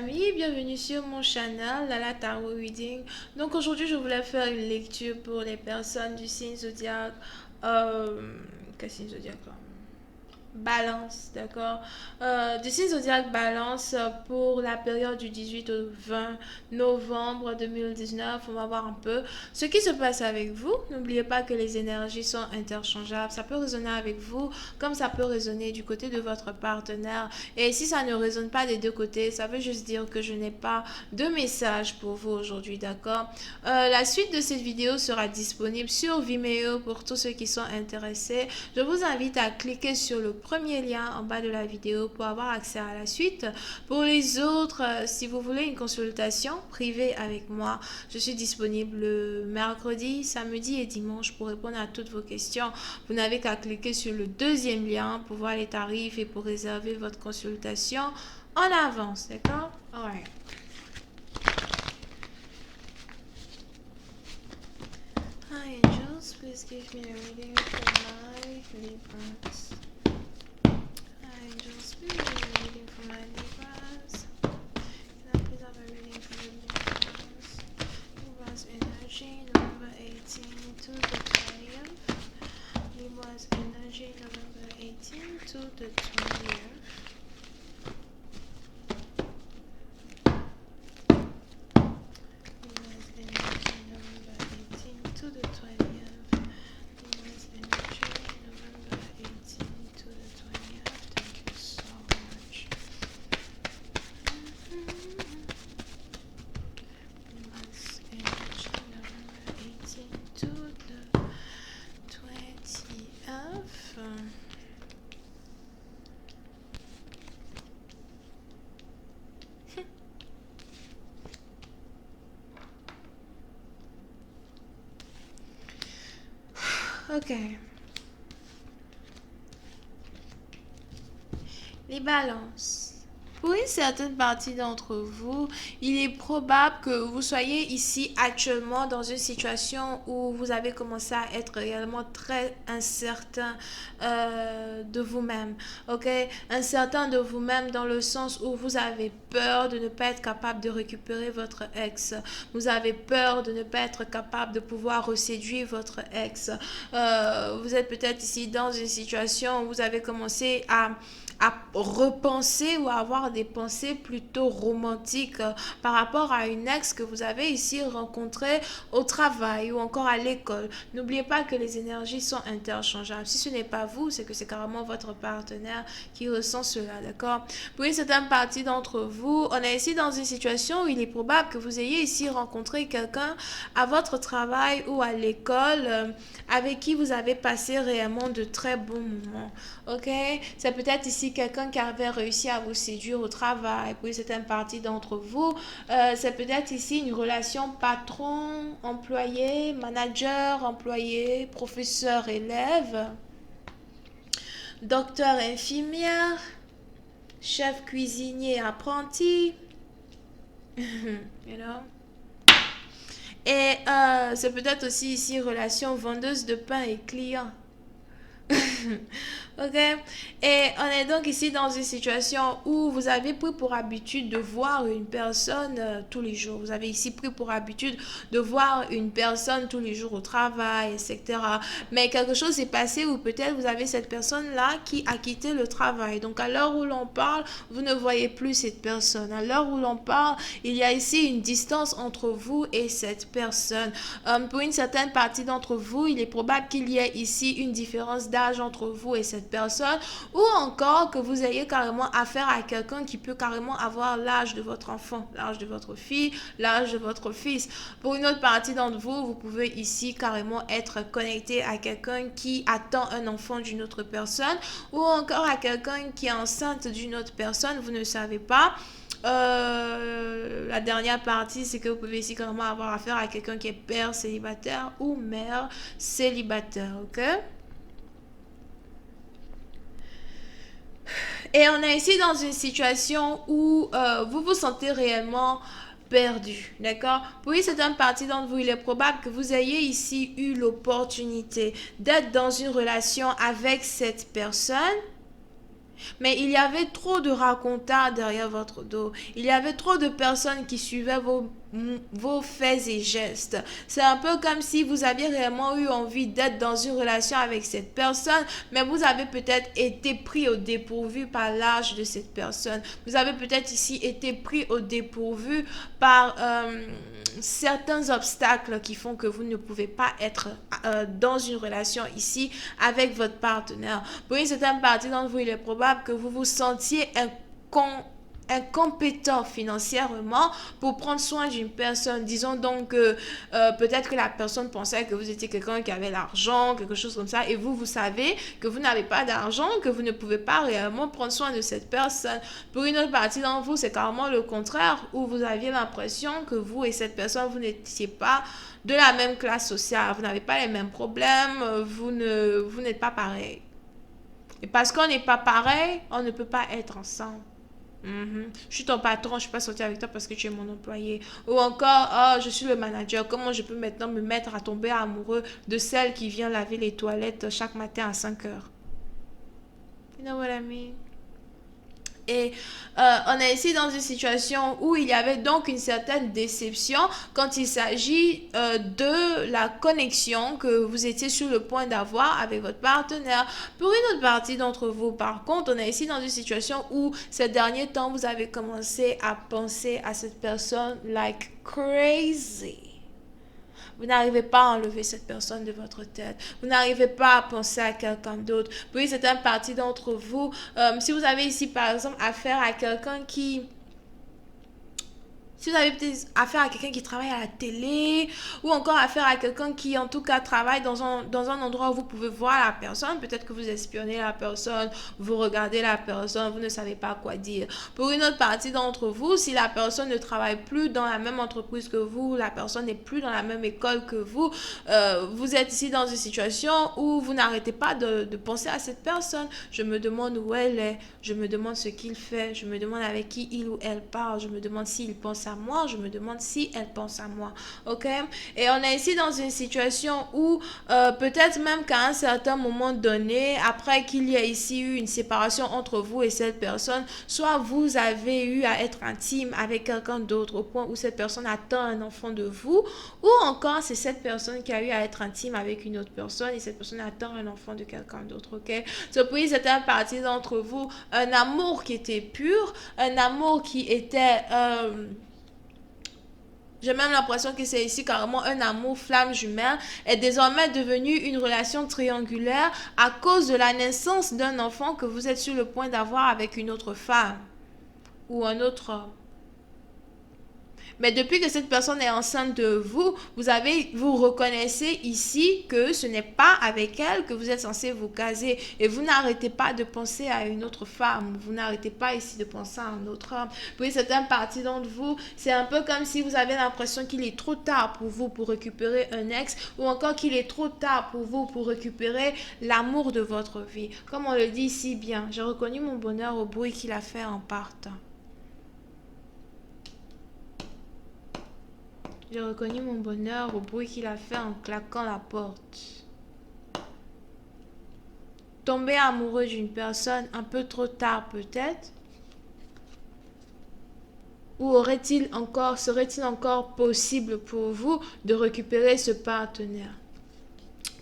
amis, bienvenue sur mon channel Lala Tarot Reading. Donc aujourd'hui je voulais faire une lecture pour les personnes du signe zodiaque. Quel signe zodiaque là? Balance, d'accord. Du signe zodiaque Balance pour la période du 18 au 20 novembre 2019. On va voir un peu ce qui se passe avec vous. N'oubliez pas que les énergies sont interchangeables. Ça peut résonner avec vous comme ça peut résonner du côté de votre partenaire. Et si ça ne résonne pas des deux côtés, ça veut juste dire que je n'ai pas de message pour vous aujourd'hui, d'accord. La suite de cette vidéo sera disponible sur Vimeo pour tous ceux qui sont intéressés. Je vous invite à cliquer sur le premier lien en bas de la vidéo pour avoir accès à la suite. Pour les autres, si vous voulez une consultation privée avec moi, je suis disponible le mercredi, samedi et dimanche pour répondre à toutes vos questions. Vous n'avez qu'à cliquer sur le deuxième lien pour voir les tarifs et pour réserver votre consultation en avance, d'accord? Alright. Hi angels, please give me a reading for my Libras. Angels, please give me a reading for my Libras. Can I please have a reading for the Libras? Libras energy, November 18 to the 20th. Libras energy, November 18 to the 20th. Libras energy, November 18 to the 20th. Libras energy, November 18 to the 20th. Thank you so much. Libras energy, November 18 to the 20th. Ok. Les balances. Pour une certaine partie d'entre vous, il est probable que vous soyez ici actuellement dans une situation où vous avez commencé à être réellement très incertain de vous-même. Ok? Incertain de vous-même dans le sens où vous avez peur de ne pas être capable de récupérer votre ex. Vous avez peur de ne pas être capable de pouvoir reséduire votre ex. Vous êtes peut-être ici dans une situation où vous avez commencé à repenser ou à avoir des pensées plutôt romantiques par rapport à une ex que vous avez ici rencontrée au travail ou encore à l'école. N'oubliez pas que les énergies sont interchangeables. Si ce n'est pas vous, c'est que c'est carrément votre partenaire qui ressent cela, d'accord? Pour une certaine partie d'entre vous, on est ici dans une situation où il est probable que vous ayez ici rencontré quelqu'un à votre travail ou à l'école avec qui vous avez passé réellement de très bons moments, ok? C'est peut-être ici quelqu'un qui avait réussi à vous séduire au travail. Pour certaines parties d'entre vous, c'est peut-être ici une relation patron-employé, manager-employé, professeur-élève, docteur-infirmière, chef cuisinier-apprenti, you know? Et c'est peut-être aussi ici relation vendeuse de pain et client. Ok? Et on est donc ici dans une situation où vous avez pris pour habitude de voir une personne tous les jours. Vous avez ici pris pour habitude de voir une personne tous les jours au travail, etc. Mais quelque chose s'est passé où peut-être vous avez cette personne-là qui a quitté le travail. Donc à l'heure où l'on parle, vous ne voyez plus cette personne. À l'heure où l'on parle, il y a ici une distance entre vous et cette personne. Pour une certaine partie d'entre vous, il est probable qu'il y ait ici une différence d'âge entre vous et cette personne, ou encore que vous ayez carrément affaire à quelqu'un qui peut carrément avoir l'âge de votre enfant, l'âge de votre fille, l'âge de votre fils. Pour une autre partie d'entre vous, vous pouvez ici carrément être connecté à quelqu'un qui attend un enfant d'une autre personne, ou encore à quelqu'un qui est enceinte d'une autre personne, vous ne savez pas. La dernière partie, c'est que vous pouvez ici carrément avoir affaire à quelqu'un qui est père célibataire ou mère célibataire, ok? Et on est ici dans une situation où vous vous sentez réellement perdu, d'accord? Oui, c'est une partie d'entre vous, il est probable que vous ayez ici eu l'opportunité d'être dans une relation avec cette personne Mais il y avait trop de racontars derrière votre dos. Il y avait trop de personnes qui suivaient vos faits et gestes. C'est un peu comme si vous aviez réellement eu envie d'être dans une relation avec cette personne, mais vous avez peut-être été pris au dépourvu par l'âge de cette personne. Vous avez peut-être ici été pris au dépourvu par certains obstacles qui font que vous ne pouvez pas être dans une relation ici avec votre partenaire. Pour une certaine partie d'entre vous, il est probable que vous vous sentiez incompétent financièrement pour prendre soin d'une personne. Disons donc que peut-être que la personne pensait que vous étiez quelqu'un qui avait l'argent, quelque chose comme ça, et vous savez que vous n'avez pas d'argent, que vous ne pouvez pas réellement prendre soin de cette personne. Pour une autre partie d'entre vous, c'est carrément le contraire, où vous aviez l'impression que vous et cette personne, vous n'étiez pas de la même classe sociale, vous n'avez pas les mêmes problèmes, vous n'êtes pas pareil. Et parce qu'on n'est pas pareil, on ne peut pas être ensemble. Je suis ton patron, je ne suis pas sortir avec toi parce que tu es mon employé. Ou encore, oh, je suis le manager, comment je peux maintenant me mettre à tomber amoureux de celle qui vient laver les toilettes chaque matin à 5 heures? You know what I mean? Et on est ici dans une situation où il y avait donc une certaine déception quand il s'agit de la connexion que vous étiez sur le point d'avoir avec votre partenaire. Pour une autre partie d'entre vous, par contre, on est ici dans une situation où ces derniers temps, vous avez commencé à penser à cette personne like crazy. Vous n'arrivez pas à enlever cette personne de votre tête. Vous n'arrivez pas à penser à quelqu'un d'autre. Puis c'est une partie d'entre vous. Si vous avez ici, par exemple, affaire à quelqu'un qui... Si vous avez peut-être affaire à quelqu'un qui travaille à la télé ou encore affaire à quelqu'un qui, en tout cas, travaille dans un endroit où vous pouvez voir la personne, peut-être que vous espionnez la personne, vous regardez la personne, vous ne savez pas quoi dire. Pour une autre partie d'entre vous, si la personne ne travaille plus dans la même entreprise que vous, la personne n'est plus dans la même école que vous, vous êtes ici dans une situation où vous n'arrêtez pas de penser à cette personne. Je me demande où elle est, je me demande ce qu'il fait, je me demande avec qui il ou elle parle, je me demande s'il pense à moi, je me demande si elle pense à moi, ok? Et on est ici dans une situation où peut-être même qu'à un certain moment donné, après qu'il y ait ici eu une séparation entre vous et cette personne, soit vous avez eu à être intime avec quelqu'un d'autre au point où cette personne attend un enfant de vous, ou encore c'est cette personne qui a eu à être intime avec une autre personne et cette personne attend un enfant de quelqu'un d'autre, ok? So, puis c'était une partie d'entre vous, un amour qui était pur, un amour qui était... j'ai même l'impression que c'est ici carrément un amour flamme jumelle est désormais devenu une relation triangulaire à cause de la naissance d'un enfant que vous êtes sur le point d'avoir avec une autre femme ou un autre homme. Mais depuis que cette personne est enceinte de vous, vous reconnaissez ici que ce n'est pas avec elle que vous êtes censé vous caser. Et vous n'arrêtez pas de penser à une autre femme. Vous n'arrêtez pas ici de penser à un autre homme. Puis certaines parties d'entre vous, c'est un peu comme si vous avez l'impression qu'il est trop tard pour vous pour récupérer un ex ou encore qu'il est trop tard pour vous pour récupérer l'amour de votre vie. Comme on le dit si bien, j'ai reconnu mon bonheur au bruit qu'il a fait en partant. J'ai reconnu mon bonheur au bruit qu'il a fait en claquant la porte. Tomber amoureux d'une personne un peu trop tard peut-être? Ou serait-il encore possible pour vous de récupérer ce partenaire?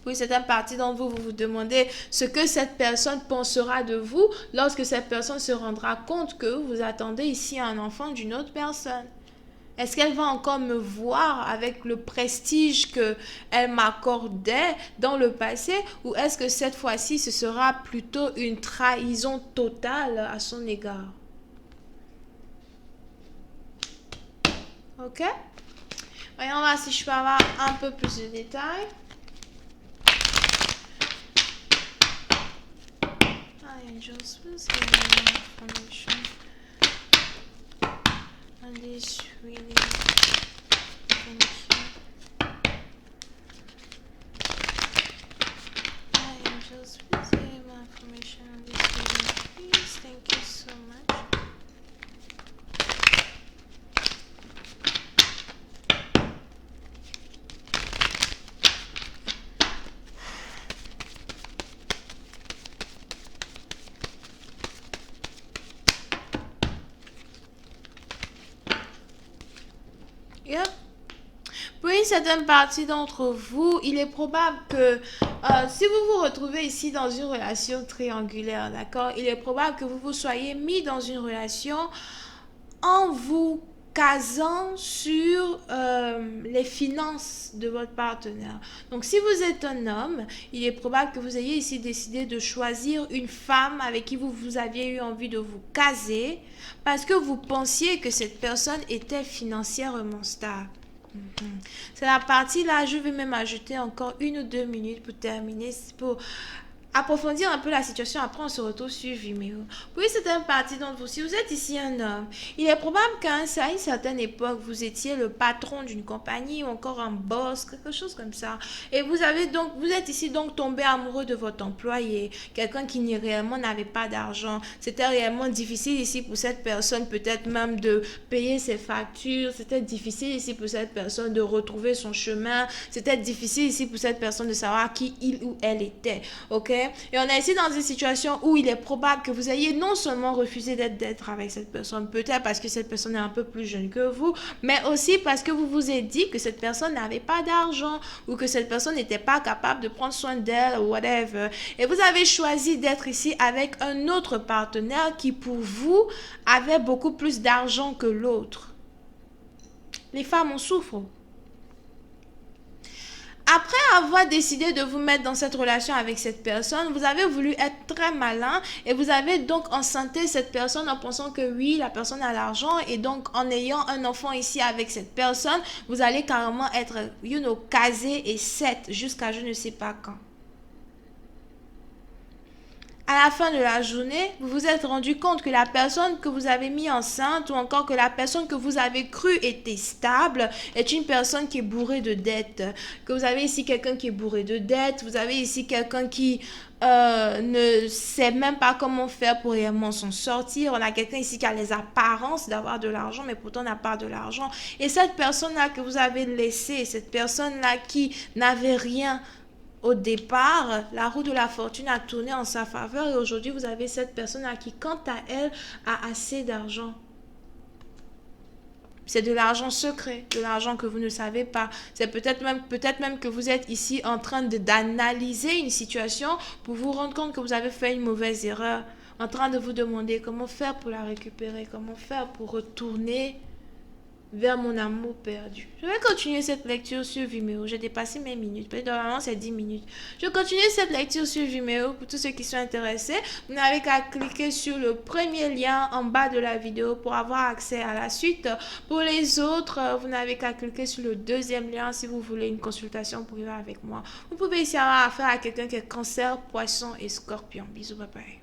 Oui, certaines parties d'entre vous, vous vous demandez ce que cette personne pensera de vous lorsque cette personne se rendra compte que vous attendez ici un enfant d'une autre personne. Est-ce qu'elle va encore me voir avec le prestige qu'elle m'accordait dans le passé ou est-ce que cette fois-ci, ce sera plutôt une trahison totale à son égard? Ok? Voyons voir si je peux avoir un peu plus de détails. Angels, please give me more information on this reading. Thank you. Hi, angels, please give me more information on this reading, please. Thank you so much. Yep. Pour une certaine partie d'entre vous, il est probable que si vous vous retrouvez ici dans une relation triangulaire, d'accord, il est probable que vous vous soyez mis dans une relation en vous casant sur les finances de votre partenaire. Donc si vous êtes un homme, il est probable que vous ayez ici décidé de choisir une femme avec qui vous aviez eu envie de vous caser parce que vous pensiez que cette personne était financièrement stable. C'est la partie là, je vais même ajouter encore 1 ou 2 minutes pour terminer, pour approfondir un peu la situation. Après, on se retrouve sur Vimeo. Oui, c'est une partie d'entre vous. Si vous êtes ici un homme, il est probable qu'à une certaine époque, vous étiez le patron d'une compagnie ou encore un boss, quelque chose comme ça. Et vous êtes ici donc tombé amoureux de votre employé, quelqu'un qui réellement n'avait pas d'argent. C'était réellement difficile ici pour cette personne, peut-être même de payer ses factures. C'était difficile ici pour cette personne de retrouver son chemin. C'était difficile ici pour cette personne de savoir qui il ou elle était. Ok? Et on est ici dans une situation où il est probable que vous ayez non seulement refusé d'être avec cette personne, peut-être parce que cette personne est un peu plus jeune que vous, mais aussi parce que vous vous êtes dit que cette personne n'avait pas d'argent ou que cette personne n'était pas capable de prendre soin d'elle ou whatever. Et vous avez choisi d'être ici avec un autre partenaire qui pour vous avait beaucoup plus d'argent que l'autre. Les femmes en souffrent. Après avoir décidé de vous mettre dans cette relation avec cette personne, vous avez voulu être très malin et vous avez donc enceinté cette personne en pensant que oui, la personne a l'argent et donc en ayant un enfant ici avec cette personne, vous allez carrément être, casé et set jusqu'à je ne sais pas quand. À la fin de la journée, vous vous êtes rendu compte que la personne que vous avez mis enceinte ou encore que la personne que vous avez cru était stable est une personne qui est bourrée de dettes. Que vous avez ici quelqu'un qui est bourré de dettes, vous avez ici quelqu'un qui ne sait même pas comment faire pour réellement s'en sortir. On a quelqu'un ici qui a les apparences d'avoir de l'argent, mais pourtant n'a pas de l'argent. Et cette personne-là que vous avez laissée, cette personne-là qui n'avait rien, au départ, la roue de la fortune a tourné en sa faveur et aujourd'hui, vous avez cette personne-là qui, quant à elle, a assez d'argent. C'est de l'argent secret, de l'argent que vous ne savez pas. C'est peut-être même que vous êtes ici en train d'analyser une situation pour vous rendre compte que vous avez fait une mauvaise erreur. En train de vous demander comment faire pour la récupérer, comment faire pour retourner vers mon amour perdu. Je vais continuer cette lecture sur Vimeo. J'ai dépassé mes minutes. Normalement, c'est 10 minutes. Je continue cette lecture sur Vimeo pour tous ceux qui sont intéressés. Vous n'avez qu'à cliquer sur le premier lien en bas de la vidéo pour avoir accès à la suite. Pour les autres, vous n'avez qu'à cliquer sur le deuxième lien si vous voulez une consultation privée avec moi. Vous pouvez ici avoir affaire à quelqu'un qui est cancer, poisson et scorpion. Bisous, bye bye.